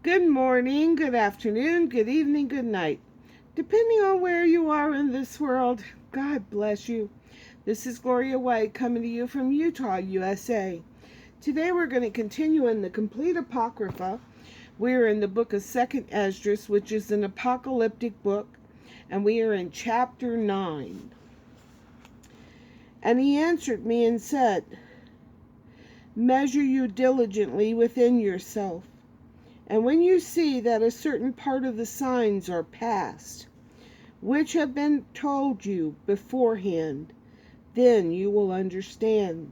Good morning, good afternoon, good evening, good night. Depending on where you are in this world, God bless you. This is Gloria White coming to you from Utah, USA. Today we're going to continue in the complete Apocrypha. We're in the book of 2nd Esdras, which is an apocalyptic book, and we are in chapter 9. And he answered me and said, "Measure you diligently within yourself. And when you see that a certain part of the signs are past, which have been told you beforehand, then you will understand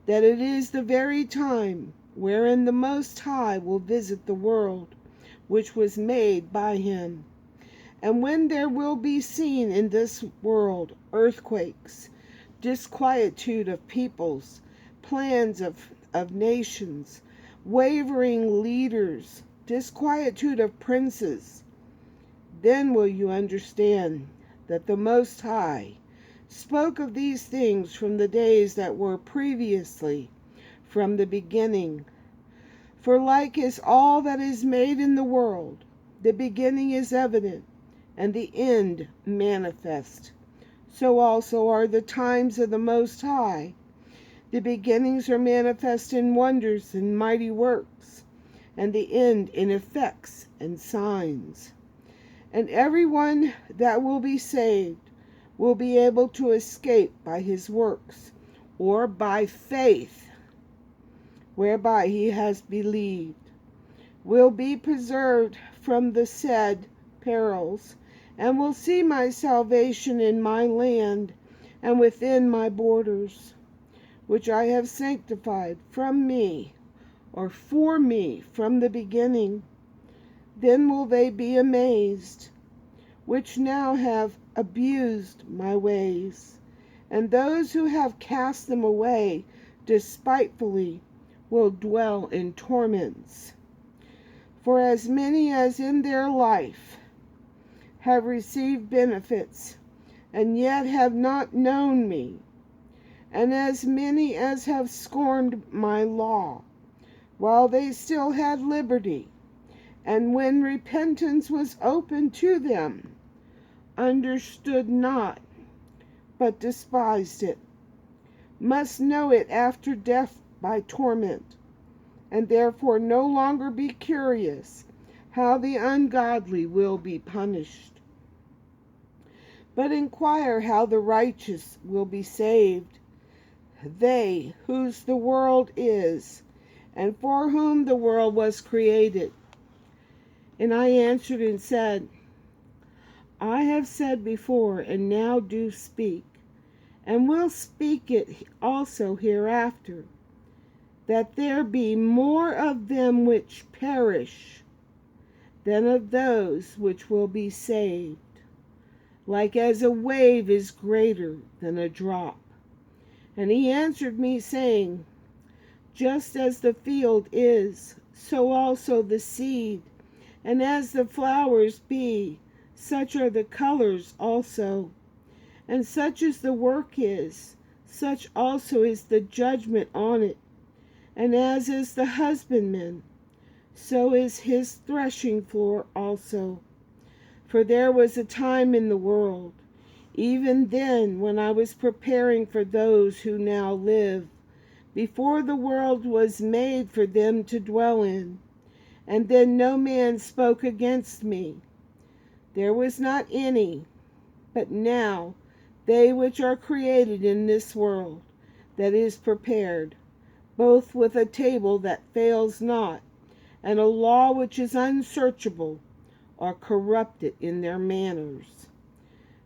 that it is the very time wherein the Most High will visit the world which was made by him. And when there will be seen in this world earthquakes, disquietude of peoples, plans of nations, wavering leaders, disquietude of princes, then will you understand that the Most High spoke of these things from the days that were previously, from the beginning. For like as all that is made in the world, the beginning is evident, and the end manifest, so also are the times of the Most High. The beginnings are manifest in wonders and mighty works, and the end in effects and signs. And everyone that will be saved will be able to escape by his works, or by faith, whereby he has believed, will be preserved from the said perils, and will see my salvation in my land and within my borders, which I have sanctified from me, or for me from the beginning. Then will they be amazed, which now have abused my ways, and those who have cast them away despitefully will dwell in torments. For as many as in their life have received benefits, and yet have not known me, and as many as have scorned my law, while they still had liberty, and when repentance was open to them, understood not, but despised it, must know it after death by torment, and therefore no longer be curious how the ungodly will be punished, but inquire how the righteous will be saved, they whose the world is, and for whom the world was created." And I answered and said, "I have said before, and now do speak, and will speak it also hereafter, that there be more of them which perish than of those which will be saved. Like as a wave is greater than a drop." And he answered me, saying, "Just as the field is, so also the seed, and as the flowers be, such are the colors also. And such as the work is, such also is the judgment on it. And as is the husbandman, so is his threshing floor also. For there was a time in the world, even then when I was preparing for those who now live, before the world was made for them to dwell in, and then no man spoke against me. There was not any, but now they which are created in this world that is prepared, both with a table that fails not, and a law which is unsearchable, are corrupted in their manners.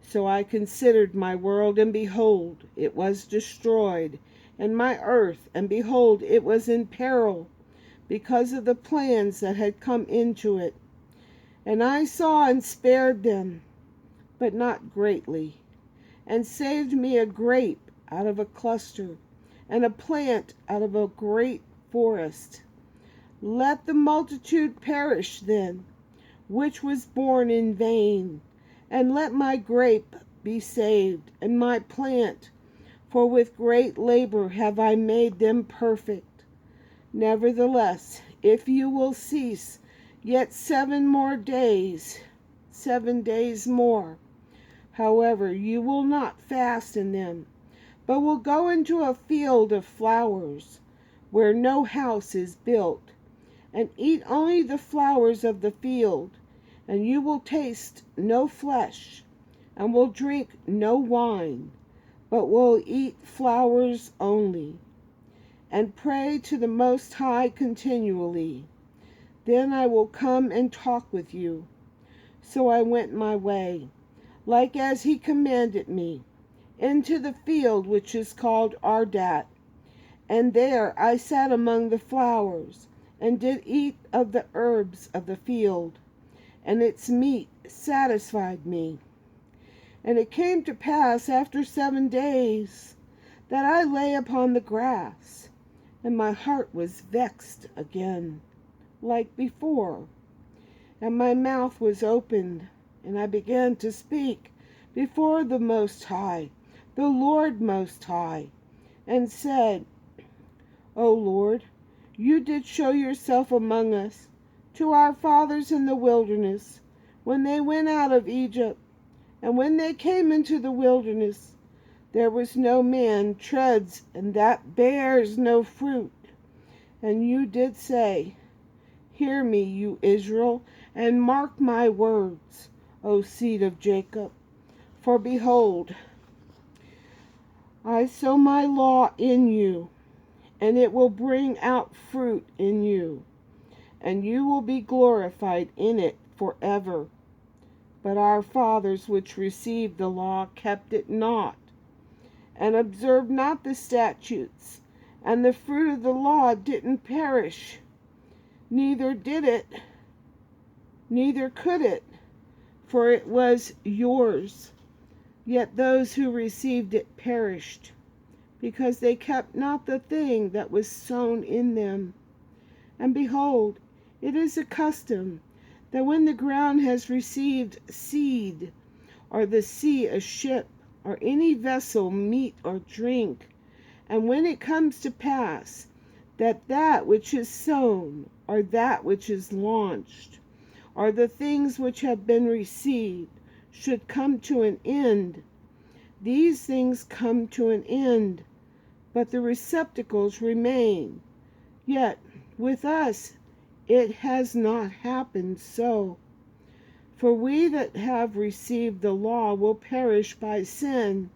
So I considered my world, and behold, it was destroyed, and my earth, and behold, it was in peril, because of the plans that had come into it. And I saw and spared them, but not greatly, and saved me a grape out of a cluster, and a plant out of a great forest. Let the multitude perish then, which was born in vain, and let my grape be saved, and my plant, for with great labor have I made them perfect. Nevertheless, if you will cease, Yet 7 days more. However, you will not fast in them, but will go into a field of flowers, where no house is built, and eat only the flowers of the field, and you will taste no flesh, and will drink no wine, but will eat flowers only, and pray to the Most High continually. Then I will come and talk with you. So I went my way, like as he commanded me, into the field which is called Ardat. And there I sat among the flowers, and did eat of the herbs of the field, and its meat satisfied me. And it came to pass after 7 days, that I lay upon the grass, and my heart was vexed again, like before. And my mouth was opened, and I began to speak before the Most High, the Lord Most High, and said, O Lord, you did show yourself among us, to our fathers in the wilderness, when they went out of Egypt, and when they came into the wilderness, there was no man treads, and that bears no fruit. And you did say, Hear me, you Israel, and mark my words, O seed of Jacob. For behold, I sow my law in you, and it will bring out fruit in you, and you will be glorified in it forever. But our fathers which received the law kept it not, and observed not the statutes, and the fruit of the law didn't perish. Neither could it, for it was yours. Yet those who received it perished, because they kept not the thing that was sown in them. And behold, it is a custom, that when the ground has received seed, or the sea a ship, or any vessel meat or drink, and when it comes to pass, that which is sown, or that which is launched, or the things which have been received, should come to an end. These things come to an end, but the receptacles remain. Yet with us it has not happened so. For we that have received the law will perish by sin,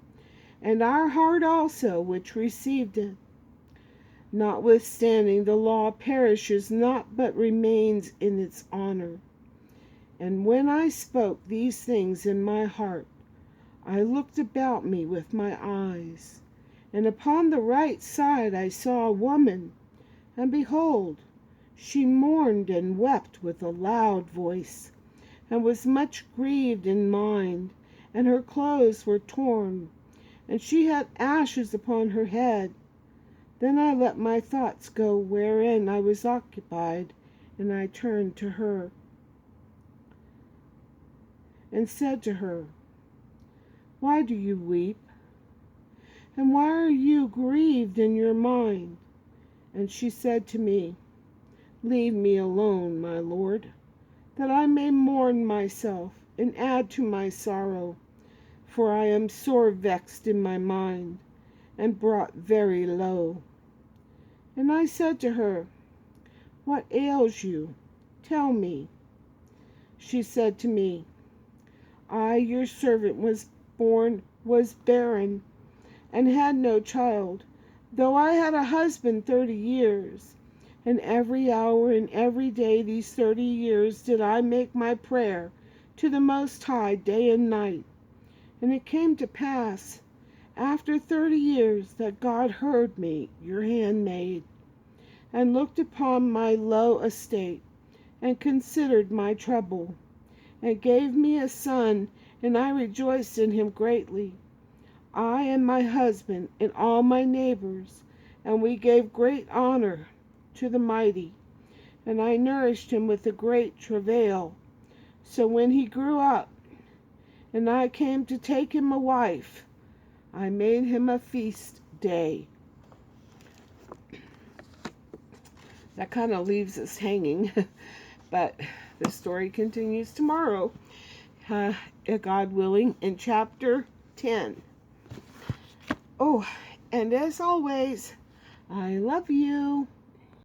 and our heart also which received it. Notwithstanding, the law perishes not, but remains in its honor. And when I spoke these things in my heart, I looked about me with my eyes, and upon the right side I saw a woman, and behold, she mourned and wept with a loud voice, and was much grieved in mind, and her clothes were torn, and she had ashes upon her head. Then I let my thoughts go wherein I was occupied, and I turned to her, and said to her, Why do you weep? And why are you grieved in your mind? And she said to me, Leave me alone, my Lord, that I may mourn myself, and add to my sorrow, for I am sore vexed in my mind, and brought very low. And I said to her, What ails you? Tell me. She said to me, I, your servant, was barren, and had no child, though I had a husband 30 years. And every hour and every day these 30 years did I make my prayer to the Most High day and night. And it came to pass, after 30 years, that God heard me, your handmaid, and looked upon my low estate, and considered my trouble, and gave me a son, and I rejoiced in him greatly, I and my husband and all my neighbors, and we gave great honor to the mighty, and I nourished him with a great travail. So when he grew up, and I came to take him a wife, I made him a feast day. That kind of leaves us hanging. But the story continues tomorrow, God willing, in chapter 10. Oh, and as always, I love you.